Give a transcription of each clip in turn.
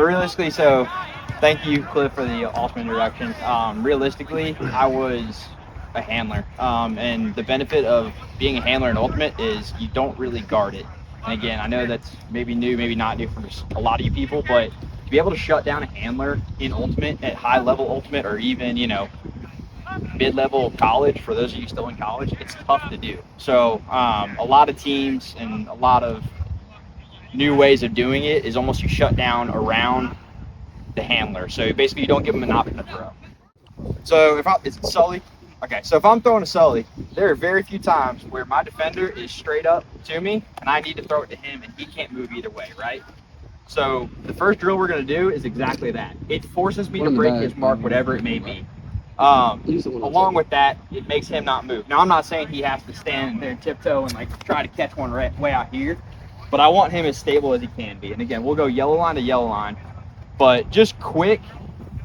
realistically, thank you, Cliff, for the awesome introduction. Realistically, I was a handler. And the benefit of being a handler in Ultimate is you don't really guard it. And again, I know that's maybe new, maybe not new for a lot of you people, but to be able to shut down a handler in Ultimate at high level Ultimate, or even, mid-level college, for those of you still in college, it's tough to do. So a lot of teams and a lot of new ways of doing it is almost you shut down around the handler. So basically you don't give them an option to throw. So is it Sully? Okay, so if I'm throwing a Sully, there are very few times where my defender is straight up to me and I need to throw it to him and he can't move either way, right? So the first drill we're going to do is exactly that. It forces me to break his mark, whatever it may be. Along with that, it makes him not move. Now, I'm not saying he has to stand there and tiptoe and try to catch one way out here, but I want him as stable as he can be. And again, we'll go yellow line to yellow line, but just quick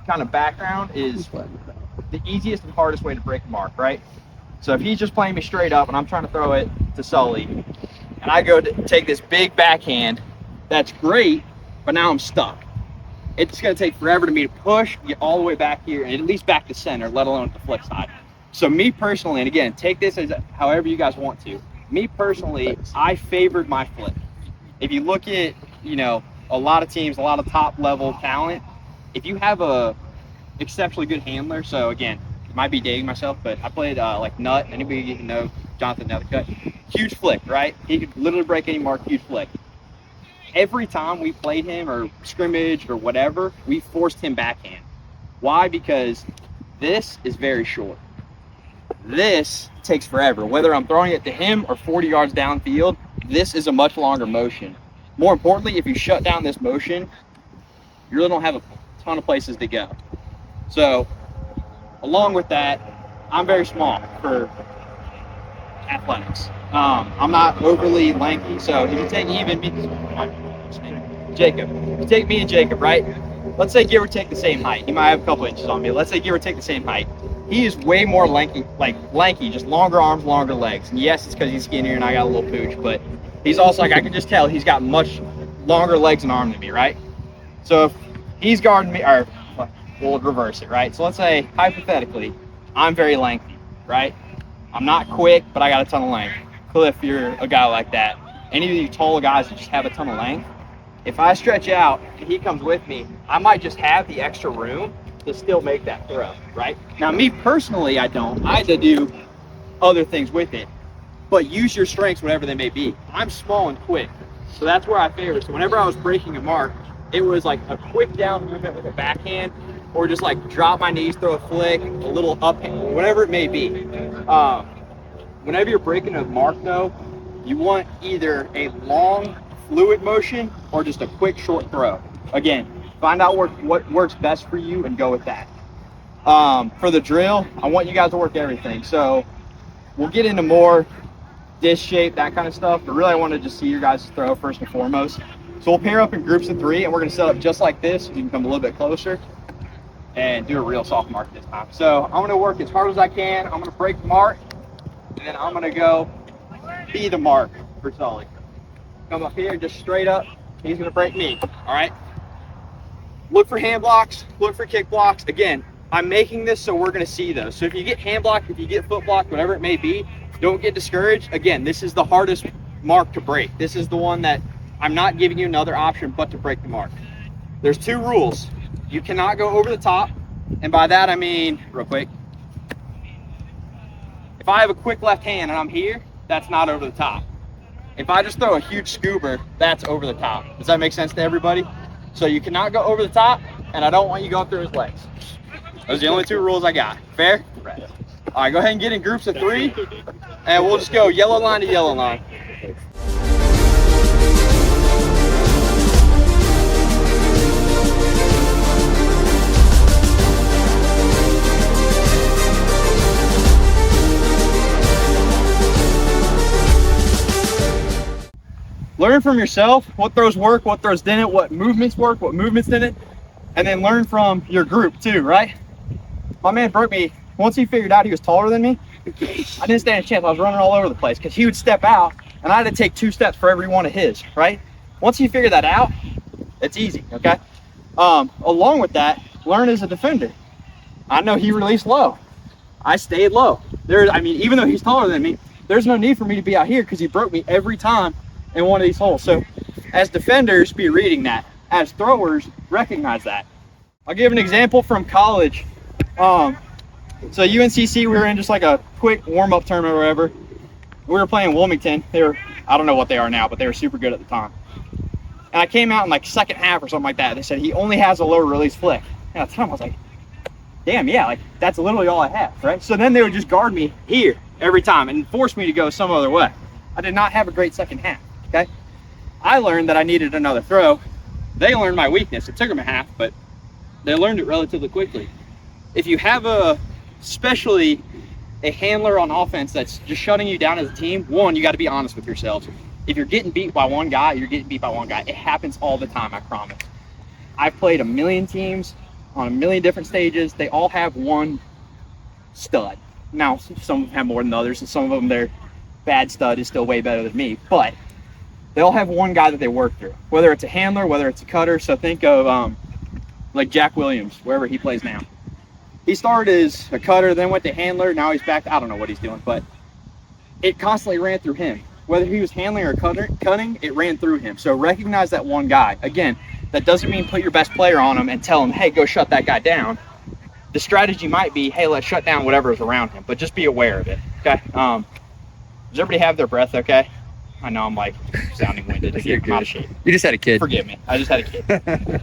kind of background is the easiest and hardest way to break a mark, right? So if he's just playing me straight up and I'm trying to throw it to Sully, and I go to take this big backhand, that's great, but now I'm stuck. It's going to take forever to me to push, get all the way back here, and at least back to center, let alone the flip side. So me personally, and again, take this as however you guys want to. Me personally, I favored my flip. If you look at, a lot of teams, a lot of top level talent, if you have a exceptionally good handler, so again, might be dating myself, but I played like Nut. Anybody you know, Jonathan Nethercutt, huge flick, right? He could literally break any mark, huge flick. Every time we played him or scrimmage or whatever, we forced him backhand. Why? Because this is very short. This takes forever. Whether I'm throwing it to him or 40 yards downfield, this is a much longer motion. More importantly, if you shut down this motion, you really don't have a ton of places to go. So, along with that, I'm very small for athletics. I'm not overly lanky, so if you take Jacob, if you take me and Jacob, right? Let's say give or take the same height. He might have a couple inches on me. Let's say give or take the same height. He is way more lanky, just longer arms, longer legs. And yes, it's because he's skinnier and I got a little pooch, but he's also, I can just tell he's got much longer legs and arm than me, right? So if he's guarding me, or we'll reverse it, right? So let's say, hypothetically, I'm very lengthy, right? I'm not quick, but I got a ton of length. Cliff, you're a guy like that. Any of you tall guys that just have a ton of length, if I stretch out and he comes with me, I might just have the extra room to still make that throw, right? Now, me personally, I don't. I had to do other things with it, but use your strengths, whatever they may be. I'm small and quick, so that's where I favor. So whenever I was breaking a mark, it was like a quick down movement with a backhand, or just like drop my knees, throw a flick, a little uphand, whatever it may be. Whenever you're breaking a mark, though, you want either a long, fluid motion or just a quick, short throw. Again, find out what works best for you and go with that. For the drill, I want you guys to work everything. So we'll get into more disc shape, that kind of stuff, but really I want to just see your guys throw first and foremost. So we'll pair up in groups of 3, and we're going to set up just like this. You can come a little bit closer and do a real soft mark this time. So I'm going to work as hard as I can. I'm going to break the mark, and then I'm going to go be the mark for Sully. Come up here, just straight up. He's going to break me, all right? Look for hand blocks, look for kick blocks. Again, I'm making this so we're going to see those. So if you get hand blocked, if you get foot blocked, whatever it may be, don't get discouraged. Again, this is the hardest mark to break. This is the one that I'm not giving you another option but to break the mark. There's 2 rules. You cannot go over the top, and by that I mean, real quick, if I have a quick left hand and I'm here, that's not over the top. If I just throw a huge scuba, that's over the top. Does that make sense to everybody? So you cannot go over the top, and I don't want you going through his legs. Those are the only 2 rules I got. Fair? Right. All right, go ahead and get in groups of 3, and we'll just go yellow line to yellow line. Learn from yourself what throws work, what throws didn't, what movements work, what movements didn't, and then learn from your group too, right? My man broke me, once he figured out he was taller than me, I didn't stand a chance. I was running all over the place because he would step out and I had to take 2 steps for every one of his, right? Once you figure that out, it's easy, okay? Along with that, learn as a defender. I know he released low. I stayed low. Even though he's taller than me, there's no need for me to be out here because he broke me every time in one of these holes. So as defenders, be reading that. As throwers, recognize that. I'll give an example from college. So UNCC, we were in just like a quick warm-up tournament or whatever. We were playing Wilmington. I don't know what they are now, but they were super good at the time. And I came out in like second half or something like that. They said he only has a lower release flick. And at the time I was like, damn, yeah, like that's literally all I have, right? So then they would just guard me here every time and force me to go some other way. I did not have a great second half, okay? I learned that I needed another throw. They learned my weakness. It took them a half, but they learned it relatively quickly. If you have especially a handler on offense that's just shutting you down as a team, one, you got to be honest with yourselves. If you're getting beat by one guy, you're getting beat by one guy. It happens all the time, I promise. I've played a million teams on a million different stages. They all have one stud. Now, some of them have more than others, and some of them, their bad stud is still way better than me, but they all have one guy that they work through, whether it's a handler, whether it's a cutter. So think of like Jack Williams, wherever he plays now. He started as a cutter, then went to handler. Now he's back. I don't know what he's doing, but it constantly ran through him. Whether he was handling or cutting, it ran through him. So recognize that one guy. Again, that doesn't mean put your best player on him and tell him, hey, go shut that guy down. The strategy might be, hey, let's shut down whatever is around him, but just be aware of it, okay? Does everybody have their breath okay? I know I'm like sounding winded. I'm out of shape. You just had a kid. Forgive me. I just had a kid.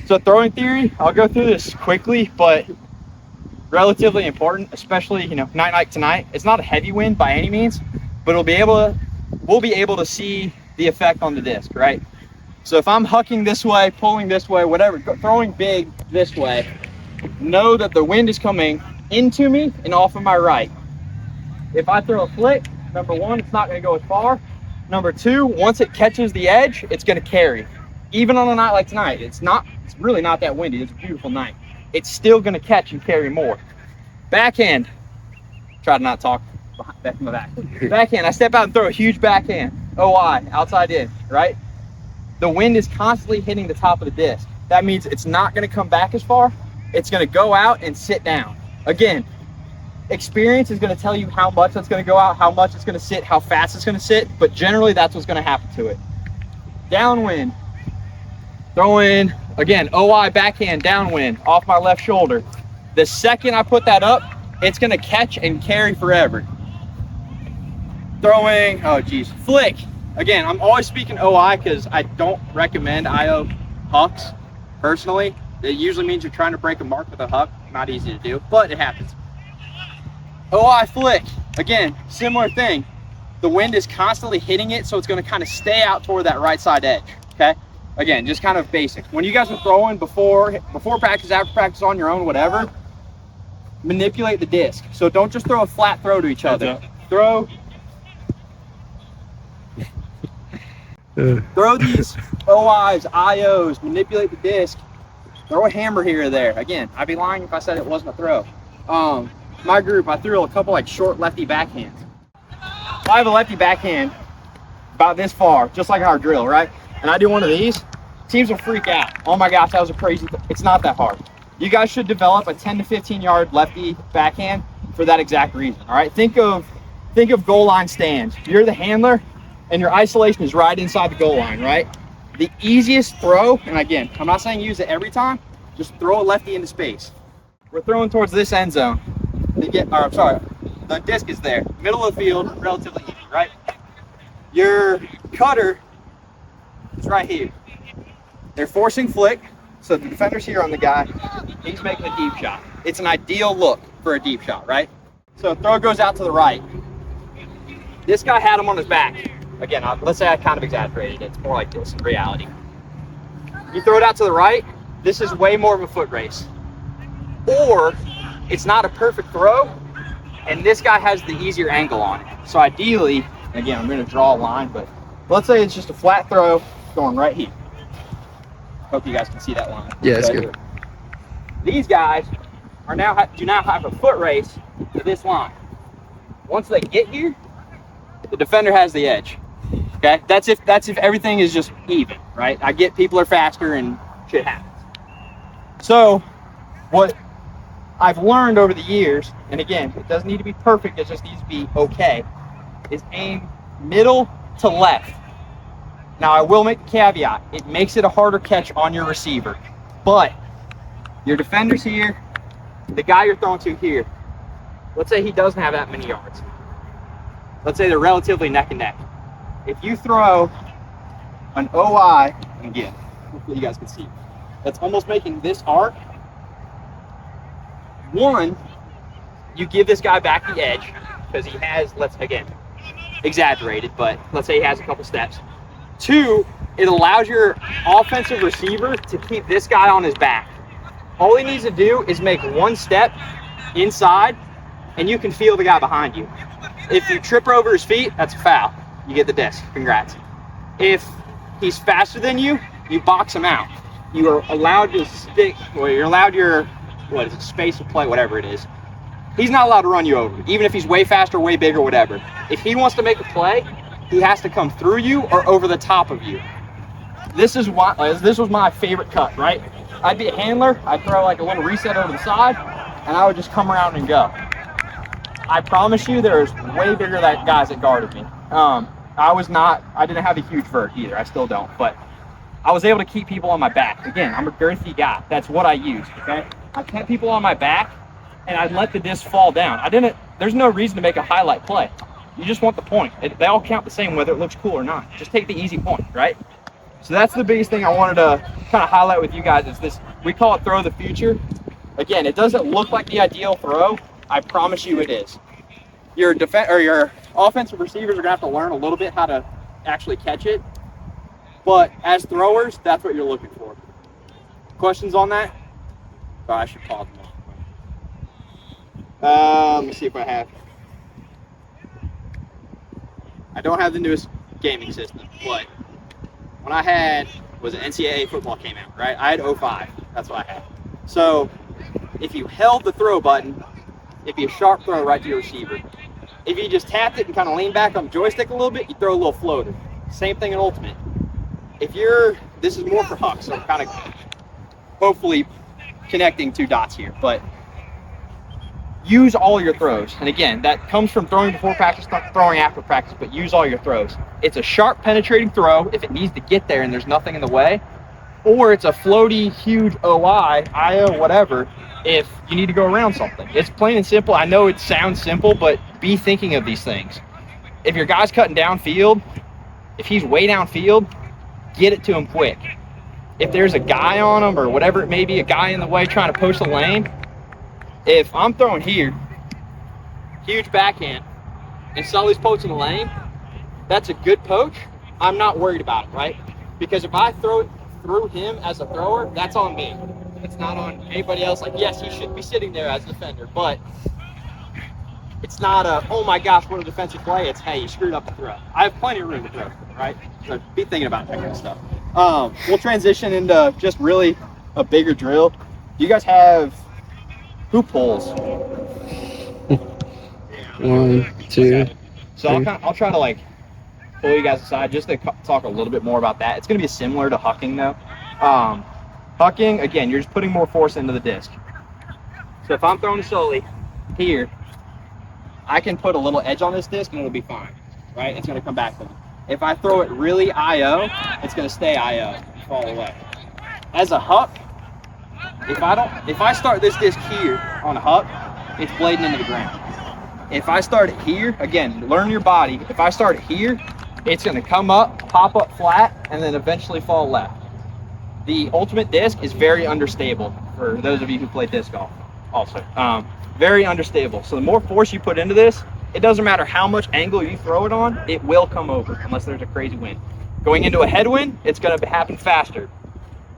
So throwing theory, I'll go through this quickly, but relatively important, especially, night like tonight. It's not a heavy wind by any means, but we'll be able to see the effect on the disc, right? So if I'm hucking this way, pulling this way, whatever, throwing big this way, know that the wind is coming into me and off of my right. If I throw a flick, number one, it's not going to go as far. Number two, once it catches the edge, it's going to carry. Even on a night like tonight, it's really not that windy. It's a beautiful night. It's still going to catch and carry more. Backhand, try to not talk back from the back. Backhand, I step out and throw a huge backhand. OI, outside in, right? The wind is constantly hitting the top of the disc. That means it's not going to come back as far. It's going to go out and sit down. Again, experience is going to tell you how much that's going to go out, how much it's going to sit, how fast it's going to sit, but generally that's what's going to happen to it. Downwind, throwing, again, OI backhand, downwind, off my left shoulder. The second I put that up, it's going to catch and carry forever. Throwing, flick. Again, I'm always speaking OI because I don't recommend IO hucks, personally. It usually means you're trying to break a mark with a huck. Not easy to do, but it happens. OI flick, again, similar thing. The wind is constantly hitting it, so it's going to kind of stay out toward that right side edge, okay? Again, just kind of basic. When you guys are throwing before practice, after practice, on your own, whatever, manipulate the disc. So don't just throw a flat throw to each other. Throw these OIs, IOs, manipulate the disc. Throw a hammer here or there. Again, I'd be lying if I said it wasn't a throw. My group, I threw a couple like short lefty backhands. If I have a lefty backhand about this far, just like our drill, right? And I do one of these, teams will freak out. Oh my gosh, that was a crazy It's not that hard. You guys should develop a 10 to 15 yard lefty backhand for that exact reason, all right? Think of goal line stands. You're the handler and your isolation is right inside the goal line, right? The easiest throw, and again, I'm not saying use it every time, just throw a lefty into space. We're throwing towards this end zone. The disc is there. Middle of the field, relatively easy, right? Your cutter is right here. They're forcing flick, so the defender's here on the guy. He's making a deep shot. It's an ideal look for a deep shot, right? So throw goes out to the right. This guy had him on his back. Again, let's say I kind of exaggerated it. It's more like this in reality. You throw it out to the right, this is way more of a foot race. Or it's not a perfect throw, and this guy has the easier angle on it. So ideally, again, I'm going to draw a line, but let's say it's just a flat throw going right here. Hope you guys can see that line. Yeah, that's good. These guys do now have a foot race to this line. Once they get here, the defender has the edge. Okay, that's if everything is just even, right? I get people are faster and shit happens. So what I've learned over the years, and again, it doesn't need to be perfect, it just needs to be okay, is aim middle to left. Now I will make a caveat, it makes it a harder catch on your receiver, but your defender's here, the guy you're throwing to here, let's say he doesn't have that many yards. Let's say they're relatively neck and neck. If you throw an OI, and again, hopefully you guys can see, that's almost making this arc. One, you give this guy back the edge because he has, let's again, exaggerated, but let's say he has a couple steps. Two, it allows your offensive receiver to keep this guy on his back. All he needs to do is make one step inside, and you can feel the guy behind you. If you trip over his feet, that's a foul. You get the disc. Congrats. If he's faster than you, you box him out. You are allowed to stick, or you're allowed your, what is it, space of play, whatever it is. He's not allowed to run you over, even if he's way faster, way bigger, whatever. If he wants to make a play, he has to come through you or over the top of you. This was my favorite cut, right? I'd be a handler, I'd throw like a little reset over the side, and I would just come around and go. I promise you there's way bigger guys that guarded me. I didn't have a huge vert either, I still don't, but I was able to keep people on my back. Again, I'm a girthy guy, that's what I use, okay? I kept people on my back, and I'd let the disc fall down. There's no reason to make a highlight play. You just want the point. They all count the same whether it looks cool or not. Just take the easy point, right? So that's the biggest thing I wanted to kind of highlight with you guys is this, we call it throw of the future. Again, it doesn't look like the ideal throw. I promise you it is. Your offensive receivers are gonna have to learn a little bit how to actually catch it. But as throwers, that's what you're looking for. Questions on that? Oh, I should pause. Let me see if I have. I don't have the newest gaming system, but when I had, was it NCAA football came out, right? I had 05, that's what I had. So if you held the throw button, it'd be a sharp throw right to your receiver. If you just tapped it and kind of leaned back on the joystick a little bit, you throw a little floater. Same thing in Ultimate. This is more for Huck, so I'm kind of hopefully connecting two dots here, but use all your throws. And again, that comes from throwing before practice, not throwing after practice, but use all your throws. It's a sharp penetrating throw if it needs to get there and there's nothing in the way, or it's a floaty, huge OI, IO, whatever, if you need to go around something. It's plain and simple. I know it sounds simple, but be thinking of these things. If your guy's cutting downfield, if he's way downfield, get it to him quick. If there's a guy on him or whatever it may be, a guy in the way trying to post a lane, if I'm throwing here, huge backhand, and Sully's poaching the lane, that's a good poach. I'm not worried about it, right? Because if I throw it through him as a thrower, that's on me. It's not on anybody else. Like, yes, he should be sitting there as a defender, but it's not a, oh my gosh, what a defensive play. It's, hey, you screwed up the throw. I have plenty of room to throw, right? So be thinking about that kind of stuff. We'll transition into just really a bigger drill. Do you guys have, who pulls? 1, 2. So I'll try to like pull you guys aside just to talk a little bit more about that. It's going to be similar to hucking though. Hucking, again, you're just putting more force into the disc. So if I'm throwing Sully here, I can put a little edge on this disc and it'll be fine, right? It's going to come back to me. If I throw it really IO, it's going to stay IO and fall away. As a huck, if I start this disc here on a huck, it's blading into the ground. If I start it here, again, learn your body. If I start it here, it's going to come up, pop up flat, and then eventually fall left. The ultimate disc is very understable for those of you who play disc golf also. Very understable. So the more force you put into this, it doesn't matter how much angle you throw it on, it will come over unless there's a crazy wind. Going into a headwind, it's going to happen faster.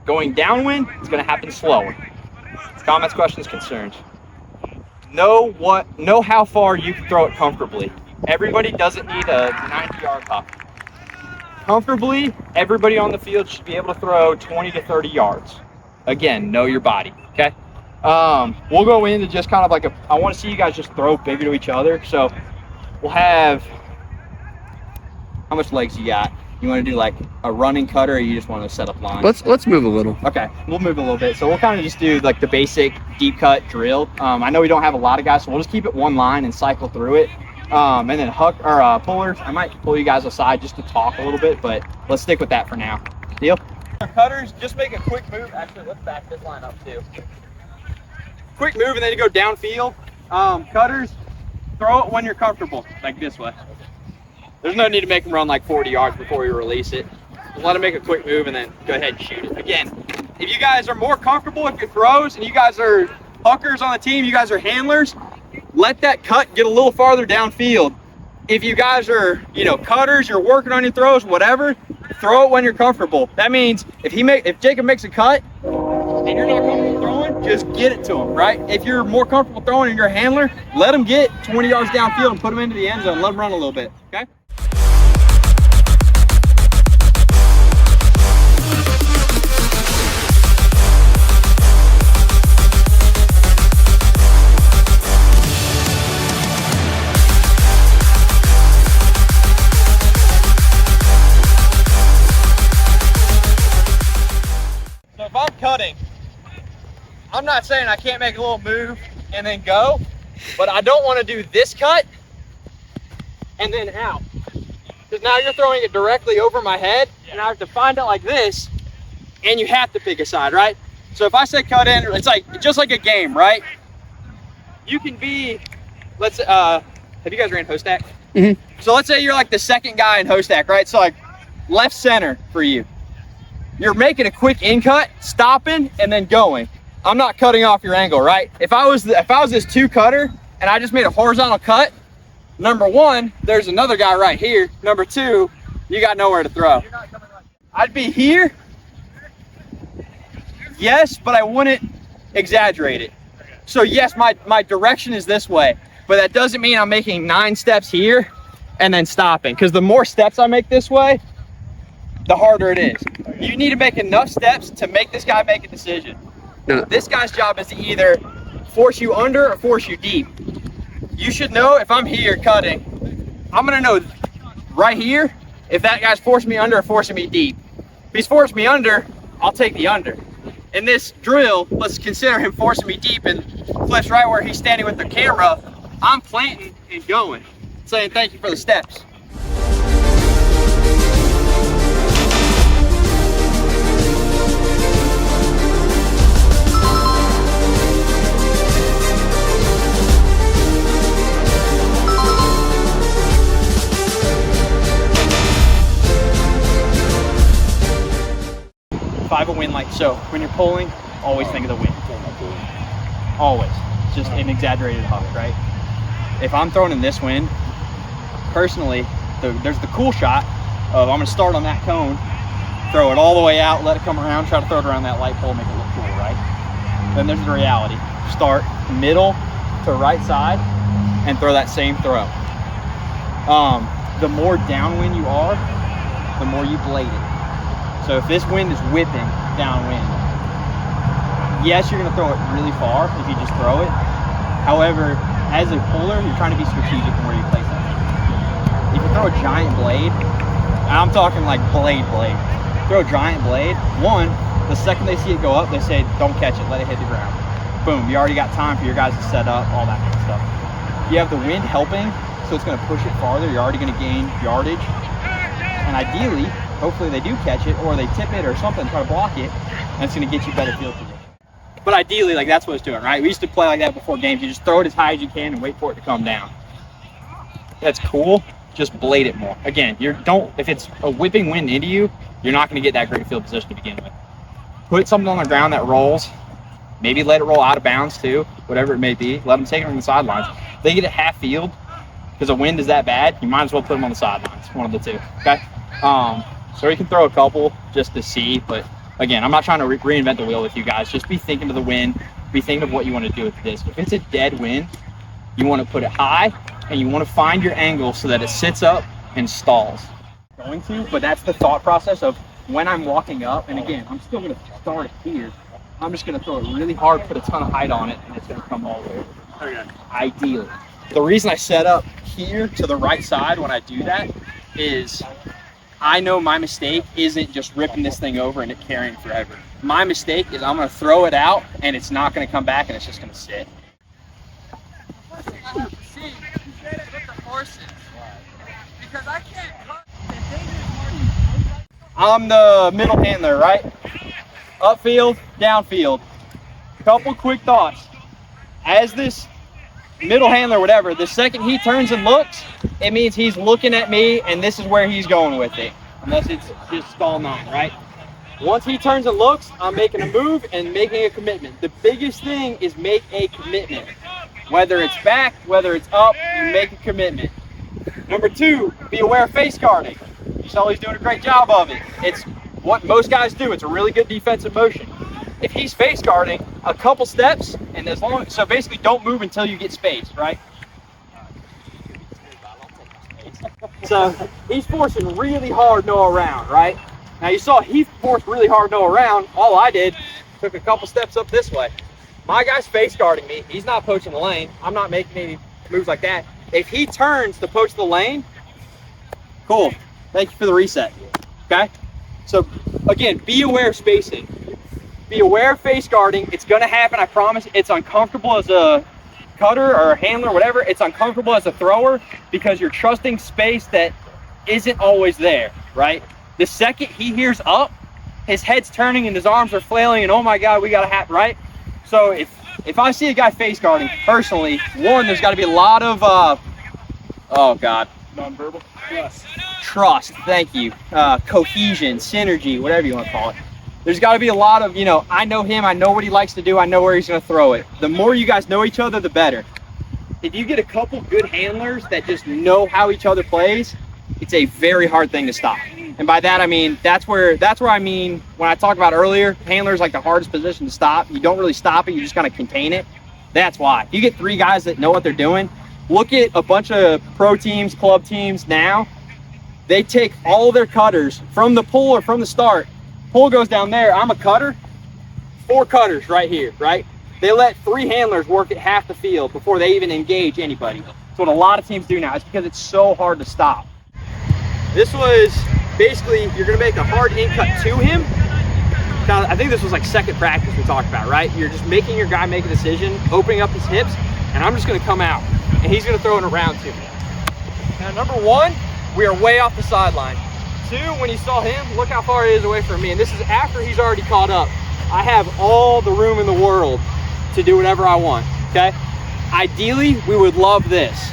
Going downwind, it's going to happen slower. Comments, questions, concerns. Know how far you can throw it comfortably. Everybody doesn't need a 90-yard huck. Comfortably, everybody on the field should be able to throw 20 to 30 yards. Again, know your body, okay? We'll go into just kind of like I want to see you guys just throw bigger to each other. So we'll have, how much legs you got? You want to do like a running cutter, or you just want to set up line? Let's move a little. Okay, we'll move a little bit. So we'll kind of just do like the basic deep cut drill. I know we don't have a lot of guys, so we'll just keep it one line and cycle through it. And then pullers, I might pull you guys aside just to talk a little bit, but let's stick with that for now. Deal? Cutters, just make a quick move. Actually, let's back this line up too. Quick move, and then you go downfield. Cutters, throw it when you're comfortable, like this way. There's no need to make them run like 40 yards before you release it. Just let them make a quick move and then go ahead and shoot it. Again, if you guys are more comfortable with your throws and you guys are hookers on the team, you guys are handlers, let that cut get a little farther downfield. If you guys are, cutters, you're working on your throws, whatever, throw it when you're comfortable. That means if Jacob makes a cut and you're not comfortable throwing, just get it to him, right? If you're more comfortable throwing and you're a handler, let him get 20 yards downfield and put him into the end zone. Let him run a little bit, okay? If I'm cutting, I'm not saying I can't make a little move and then go, but I don't want to do this cut and then out. Because now you're throwing it directly over my head, and I have to find it like this, and you have to pick a side, right? So if I say cut in, it's like just like a game, right? You can be, have you guys ran Hostack? Mm-hmm. So let's say you're like the second guy in Hostack, right? So like left center for you. You're making a quick in cut, stopping, and then going. I'm not cutting off your angle, right? If I was this two cutter and I just made a horizontal cut, number one, there's another guy right here. Number two, you got nowhere to throw. I'd be here, yes, but I wouldn't exaggerate it. So yes, my direction is this way, but that doesn't mean I'm making 9 steps here and then stopping, because the more steps I make this way, the harder it is. You need to make enough steps to make this guy make a decision. No. This guy's job is to either force you under or force you deep. You should know if I'm here cutting, I'm gonna know right here if that guy's forcing me under or forcing me deep. If he's forcing me under, I'll take the under. In this drill, let's consider him forcing me deep, and Cliff's right where he's standing with the camera. I'm planting and going, saying thank you for the steps. If I have a wind like so, when you're pulling, always think of the wind. Always. It's just an exaggerated hook, right? If I'm throwing in this wind, personally, there's the cool shot of I'm gonna start on that cone, throw it all the way out, let it come around, try to throw it around that light pole, make it look cool, right? Then there's the reality. Start middle to right side and throw that same throw. The more downwind you are, the more you blade it. So if this wind is whipping downwind, yes, you're gonna throw it really far if you just throw it. However, as a puller, you're trying to be strategic in where you place it. If you throw a giant blade, and I'm talking like blade, throw a giant blade, one, the second they see it go up, they say, don't catch it, let it hit the ground. Boom, you already got time for your guys to set up, all that kind of stuff. You have the wind helping, so it's gonna push it farther, you're already gonna gain yardage. And ideally, hopefully they do catch it, or they tip it or something, try to block it, and it's gonna get you better field position. But ideally, like that's what it's doing, right? We used to play like that before games. You just throw it as high as you can and wait for it to come down. That's cool, just blade it more. Again, if it's a whipping wind into you, you're not gonna get that great field position to begin with. Put something on the ground that rolls, maybe let it roll out of bounds too, whatever it may be. Let them take it on the sidelines. If they get it half field, because the wind is that bad, you might as well put them on the sidelines, one of the two, okay? So you can throw a couple just to see, but again, I'm not trying to reinvent the wheel with you guys. Just be thinking of the wind, be thinking of what you want to do with this. If it's a dead wind, you want to put it high, and you want to find your angle so that it sits up and stalls. Going to, but that's the thought process of when I'm walking up, and again, I'm still going to start here. I'm just going to throw it really hard, put a ton of height on it, and it's going to come all the way over. Okay. Ideally. The reason I set up here to the right side when I do that is I know my mistake isn't just ripping this thing over and it carrying forever. My mistake is I'm going to throw it out and it's not going to come back and it's just going to sit. First thing I have to see with the horses, because I can't cut the dangerous margin. I'm the middle handler, right? Upfield, downfield. Couple quick thoughts. As this middle handler, whatever, the second he turns and looks, it means he's looking at me and this is where he's going with it. Unless it's just stall 9, right? Once he turns and looks, I'm making a move and making a commitment. The biggest thing is make a commitment. Whether it's back, whether it's up, you make a commitment. Number 2, be aware of face guarding. Sully's doing a great job of it. It's what most guys do. It's a really good defensive motion. If he's face guarding, a couple steps, and so basically don't move until you get space, right? So he's forcing really hard no around, right? Now you saw he forced really hard no around. All I did, took a couple steps up this way. My guy's face guarding me. He's not poaching the lane. I'm not making any moves like that. If he turns to poach the lane, cool. Thank you for the reset, okay? So again, be aware of spacing. Be aware of face guarding. It's gonna happen, I promise. It's uncomfortable as a cutter or a handler, whatever. It's uncomfortable as a thrower because you're trusting space that isn't always there, right? The second he hears up, his head's turning and his arms are flailing and oh my God, we got to happen, right? So if I see a guy face guarding, personally, one, there's got to be a lot of, oh God. Nonverbal? Trust, thank you. Cohesion, synergy, whatever you want to call it. There's got to be a lot of, I know him, I know what he likes to do, I know where he's going to throw it. The more you guys know each other, the better. If you get a couple good handlers that just know how each other plays, it's a very hard thing to stop. And by that, I mean, that's where I mean, when I talked about earlier, handlers like the hardest position to stop. You don't really stop it, you just kind of contain it. That's why. If you get 3 guys that know what they're doing, look at a bunch of pro teams, club teams now. They take all their cutters from the pull or from the start. Pull goes down there, I'm a cutter, 4 cutters right here, right? They let 3 handlers work at half the field before they even engage anybody. That's what a lot of teams do now. It's because it's so hard to stop. This was basically, you're gonna make a hard in cut to him. Now, I think this was like second practice we talked about, right? You're just making your guy make a decision, opening up his hips, and I'm just gonna come out, and he's gonna throw it around to me. Now, number 1, we are way off the sideline. 2, when you saw him, look how far it is away from me, and this is after he's already caught up. I have all the room in the world to do whatever I want, okay? Ideally, we would love this.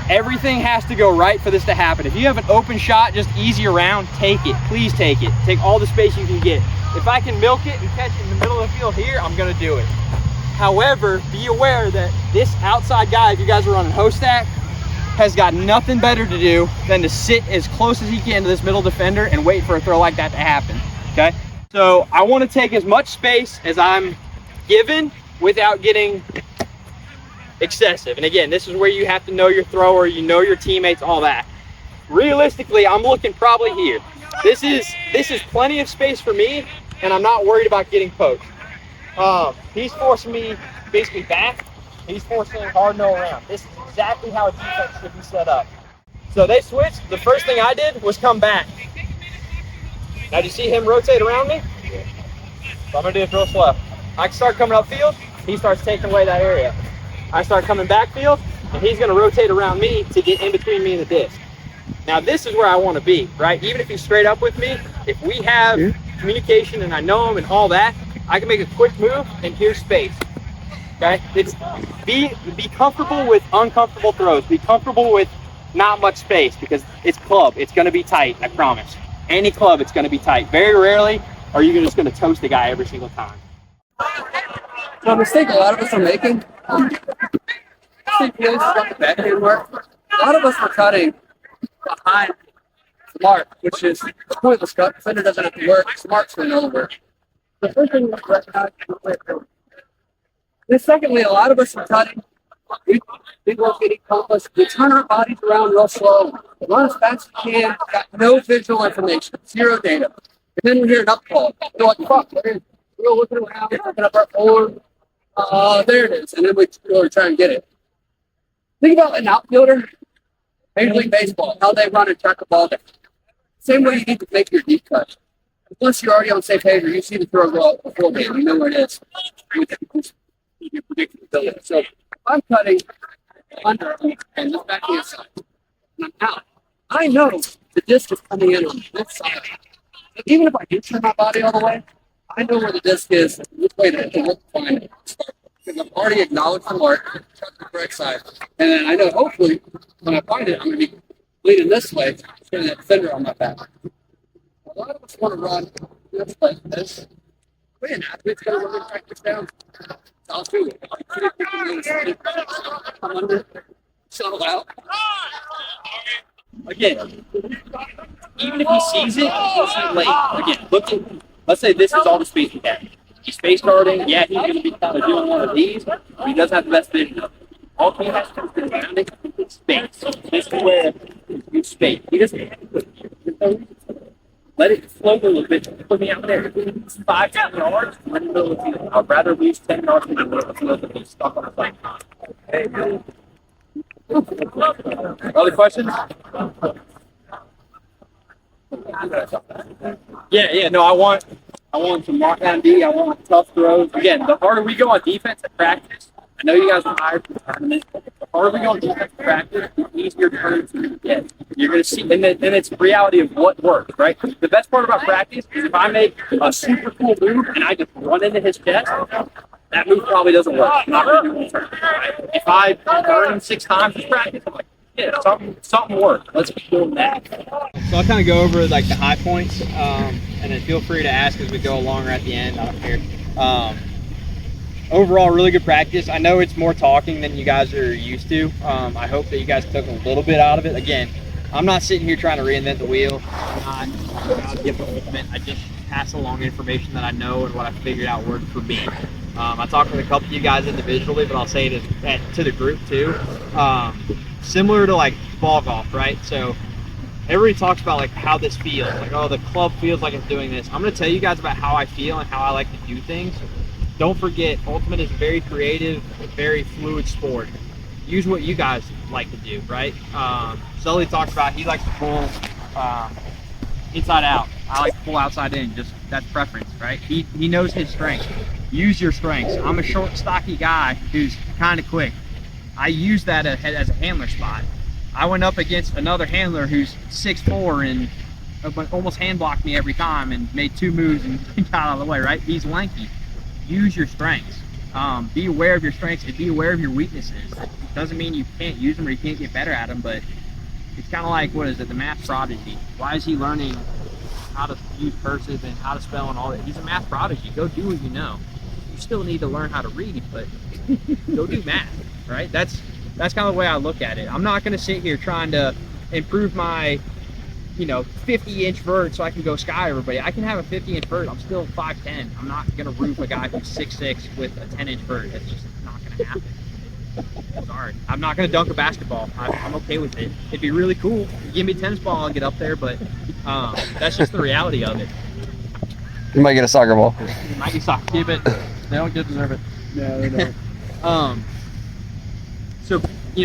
Everything has to go right for this to happen. If you have an open shot, just easy around, take it. Please take it. Take all the space you can get. If I can milk it and catch it in the middle of the field here, I'm gonna do it. However, be aware that this outside guy, if you guys are running host stack, has got nothing better to do than to sit as close as he can to this middle defender and wait for a throw like that to happen, okay? So I wanna take as much space as I'm given without getting excessive. And again, this is where you have to know your thrower, you know your teammates, all that. Realistically, I'm looking probably here. This is plenty of space for me, and I'm not worried about getting poached. He's forcing me basically back. He's forcing hard no around. This is exactly how a defense should be set up. So they switched. The first thing I did was come back. Now, do you see him rotate around me? So I'm gonna do this real slow. I start coming upfield, he starts taking away that area. I start coming backfield, and he's gonna rotate around me to get in between me and the disc. Now this is where I wanna be, right? Even if he's straight up with me, if we have communication and I know him and all that, I can make a quick move and here's space, okay? It's be comfortable with uncomfortable throws. Be comfortable with not much space because it's club. It's gonna be tight, I promise. Any club, it's gonna be tight. Very rarely are you just gonna toast a guy every single time. So a mistake a lot of us are making, I think really about the backhand work. A lot of us were cutting behind Smart, which is a pointless cut. Defender doesn't have to work. Smart's going over. The first thing we recognize is secondly, a lot of us are cutting. Big rotating compass. We turn our bodies around real slow. Run as fast as you can. Got no visual information. 0 data. And then we hear an up call. We're like, fuck, we're looking around, we're looking up our form. There it is. And then we try and get it. Think about an outfielder, Major League Baseball, how they run and track a ball. Same way you need to make your deep cut. Plus, you're already on the same page, or you see the throw go up beforehand. You know where it is with your predictability. So if I'm cutting under and this backhand side, and I'm out, I know the disc is coming in on this side. So even if I do turn my body all the way, I know where the disc is, which way to look to find it. Because I've already acknowledged the mark, cut the correct side. And then I know, hopefully, when I find it, I'm going to be leaning this way, getting that defender on my back. A lot of us want to run just like this. But an athlete's going to run their practice down. I'll do it. Come under, shuttle out. Again, even if he sees it, he'll see it late. Again, let's say this is all the space he has. He's space guarding. Yeah, he's going to be kind of doing one of these, but he doesn't have the best vision of it. All he has to do is surrounding space. This is where you space. He doesn't let it flow a little bit. Put me out there. It's 5-10 yards. I'm in the middle of the field. I'd rather lose 10 yards in the middle of the field than be stuck on the fight. Other questions? Yeah. No, I want some mark down D. I want tough throws. Again, the harder we go on defense at practice, I know you guys are hired for the tournament. The harder we go on defense at practice, the easier turns you get. You're going to see, and it's the reality of what works, right? The best part about practice is if I make a super cool move and I just run into his chest, that move probably doesn't work. I'm not going to do it. Right? If I burn him 6 times in practice, I'm like, yeah, something worked. Let's keep doing that. So I'll kind of go over like the high points, and then feel free to ask as we go along or at the end. I don't care. Overall, really good practice. I know it's more talking than you guys are used to. I hope that you guys took a little bit out of it. Again, I'm not sitting here trying to reinvent the wheel. I'm not give the ultimate. I just pass along information that I know and what I figured out worked for me. I talked with a couple of you guys individually, but I'll say it to the group too. Similar to like ball golf, right? So everybody talks about like how this feels, like, oh, the club feels like it's doing this. I'm going to tell you guys about how I feel and how I like to do things. Don't forget, ultimate is a very creative, very fluid sport. Use what you guys like to do, right? Sully talks about he likes to pull inside out. I like to pull outside in. Just that's preference, right? He knows his strengths. Use your strengths. I'm a short, stocky guy who's kind of quick. I use that as a handler spot. I went up against another handler who's 6'4" and almost hand blocked me every time and made 2 moves and got out of the way, right? He's lanky. Use your strengths. Be aware of your strengths and be aware of your weaknesses. It doesn't mean you can't use them or you can't get better at them, but it's kind of like, what is it, the math prodigy. Why is he learning how to use cursive and how to spell and all that? He's a math prodigy. Go do what you know. You still need to learn how to read, but go do math, right? That's kind of the way I look at it. I'm not going to sit here trying to improve my 50-inch vert so I can go sky everybody. I can have a 50-inch vert. I'm still 5'10". I'm not going to roof a guy who's 6'6" with a 10-inch vert. That's just not going to happen. Sorry. I'm not going to dunk a basketball. I'm okay with it. It'd be really cool. Give me a tennis ball, I'll get up there, but that's just the reality of it. You might get a soccer ball. You might get soccer. Keep it. They don't deserve it. No, they don't. So,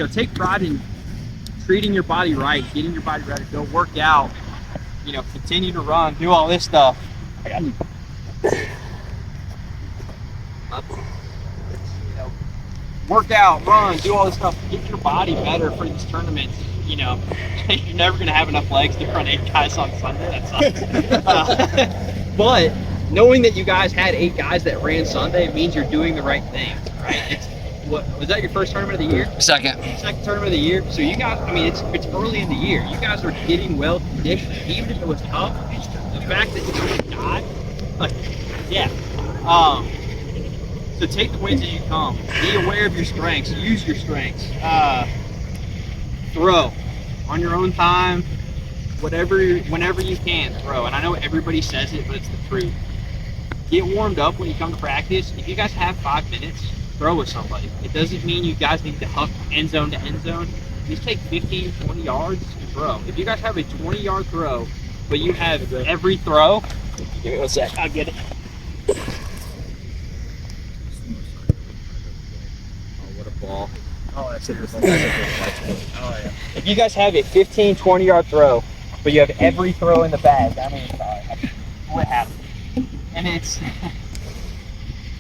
take pride in treating your body right, getting your body ready to go work out, continue to run, do all this stuff. Work out, run, do all this stuff, get your body better for these tournaments. You're never going to have enough legs to run 8 guys on Sunday. That sucks. But knowing that you guys had 8 guys that ran Sunday means you're doing the right thing, right? Was that your first tournament of the year? Second tournament of the year. So you guys, it's early in the year. You guys are getting well conditioned, even if it was tough. The fact that you don't die, yeah. So take the wins as you come. Be aware of your strengths. Use your strengths. Throw on your own time, whenever you can. Throw. And I know everybody says it, but it's the truth. Get warmed up when you come to practice. If you guys have 5 minutes, throw with somebody. It doesn't mean you guys need to huck end zone to end zone. Just take 15, 20 yards and throw. If you guys have a 20-yard throw, but you have every throw, give me 1 sec, I'll get it. Oh, what a ball. Oh, that's it. Oh, yeah. If you guys have a 15, 20-yard throw, but you have every throw in the bag. I mean, what happened? And it's,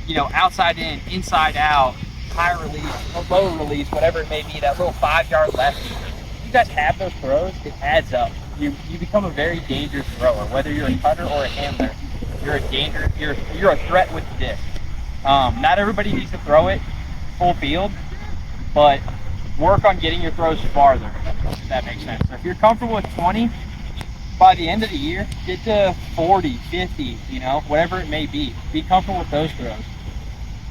you know, outside in, inside out, high release, or low release, whatever it may be, that little 5-yard left. If you guys have those throws, it adds up. You become a very dangerous thrower, whether you're a cutter or a handler. You're a danger. You're a threat with the disc. Not everybody needs to throw it full field, but work on getting your throws farther, if that makes sense. So if you're comfortable with 20, by the end of the year, get to 40, 50, you know, whatever it may be. Be comfortable with those throws.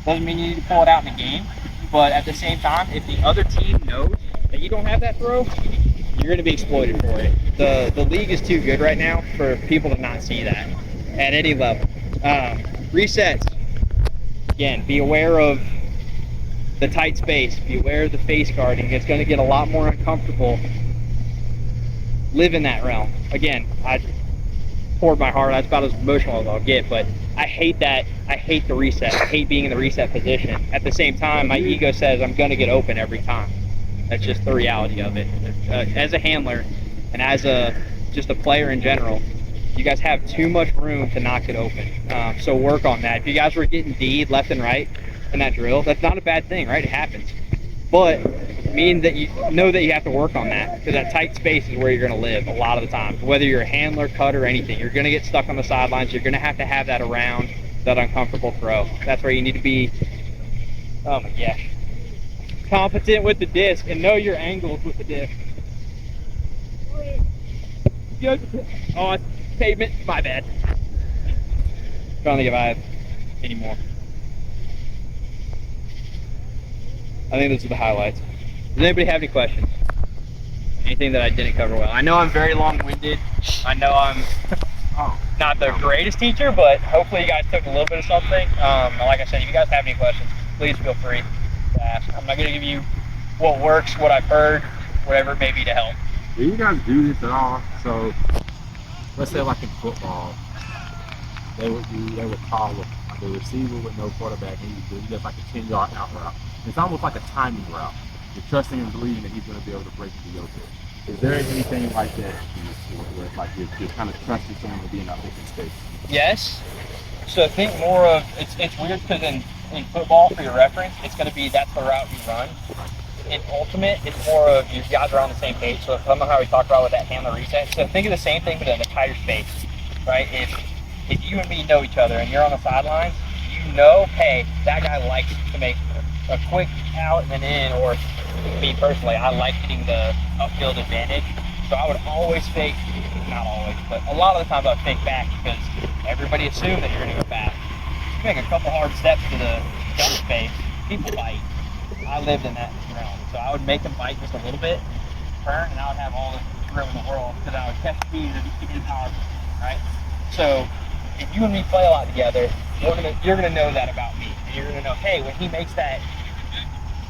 Doesn't mean you need to pull it out in a game, but at the same time, if the other team knows that you don't have that throw, you're going to be exploited for it. The league is too good right now for people to not see that at any level. Resets. Again, be aware of the tight space. Be aware of the face guarding. It's going to get a lot more uncomfortable. Live in that realm. Again, I poured my heart. That's about as emotional as I'll get, but I hate that. I hate the reset. I hate being in the reset position. At the same time, my ego says I'm going to get open every time. That's just the reality of it. As a handler and as just a player in general, you guys have too much room to knock it open. So work on that. If you guys were getting D'd left and right in that drill, that's not a bad thing, right? It happens. But it means that you know that you have to work on that, because that tight space is where you're going to live a lot of the time. Whether you're a handler, cutter, anything, you're going to get stuck on the sidelines. You're going to have that around that uncomfortable throw. That's where you need to be, oh my gosh, competent with the disc and know your angles with the disc. Oh, it's pavement, my bad. Trying to think if I have any more. I think those are the highlights. Does anybody have any questions? Anything that I didn't cover well? I know I'm very long-winded. I know I'm not the greatest teacher, but hopefully you guys took a little bit of something. Like I said, if you guys have any questions, please feel free to ask. I'm not going to give you what works, what I've heard, whatever it may be to help. Do you guys do this at all? So, let's say like in football, they would call like a receiver with no quarterback, and you do just like a 10-yard out route. It's almost like a timing route. You're trusting and believing that he's going to be able to break into your pitch. Is there anything like that where it's like you're kind of trusting someone to be in that open space? Yes. So think more of, it's weird because in football, for your reference, it's going to be that's the route you run. In ultimate, it's more of you guys are on the same page. So some of how we talked about with that handler reset. So think of the same thing, but in a tighter space, right? If you and me know each other and you're on the sidelines, you know, hey, that guy likes to make a quick out and then in, or me personally, I like getting the upfield advantage. So I would always fake, not always, but a lot of the times I would fake back because everybody assumed that you're going to go back. You make a couple hard steps to the double space, people bite. I lived in that realm. So I would make them bite just a little bit, turn, and I would have all the room in the world because I would catch speed and get powerful, right? So if you and me play a lot together, you're gonna know that about me. And you're gonna know, hey, when he makes that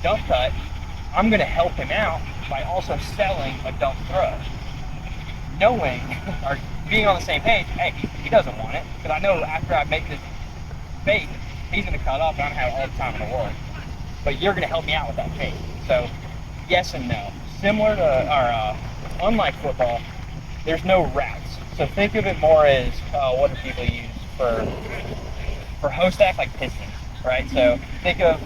dump cut, I'm gonna help him out by also selling a dump throw. Knowing or being on the same page, hey, he doesn't want it, because I know after I make this fake, he's gonna cut up and I'm gonna have all the time in the world. But you're gonna help me out with that fake. So yes and no. Similar to, or unlike football, there's no routes. So think of it more as, what do people use for host stack, like pistons, right? So think of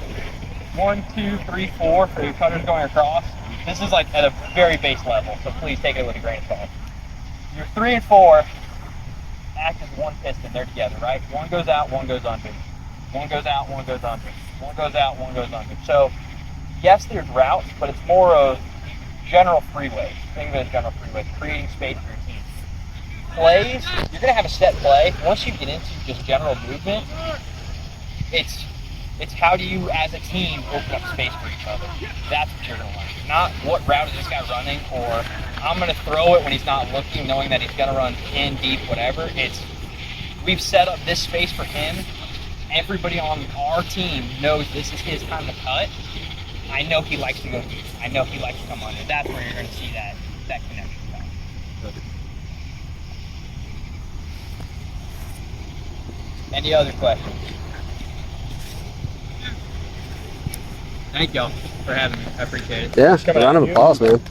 1, 2, 3, 4 for your cutters going across. This is like at a very base level, so please take it with a grain of salt. Your 3 and 4 act as one piston, they're together, right? One goes out, one goes under. One goes out, one goes under. One goes out, one goes under. So yes, there's routes, but it's more of general freeways. Think of it as general freeways, creating space for your team. Plays, you're gonna have a set play. Once you get into just general movement, it's how do you as a team open up space for each other. That's what you're gonna learn. Not what route is this guy running, or I'm gonna throw it when he's not looking, knowing that he's gonna run in, deep, whatever. It's we've set up this space for him. Everybody on our team knows this is his time to cut. I know he likes to go deep. I know he likes to come under. That's where you're going to see that connection come. Any other questions? Thank y'all for having me. I appreciate it. Yeah, round of applause, man.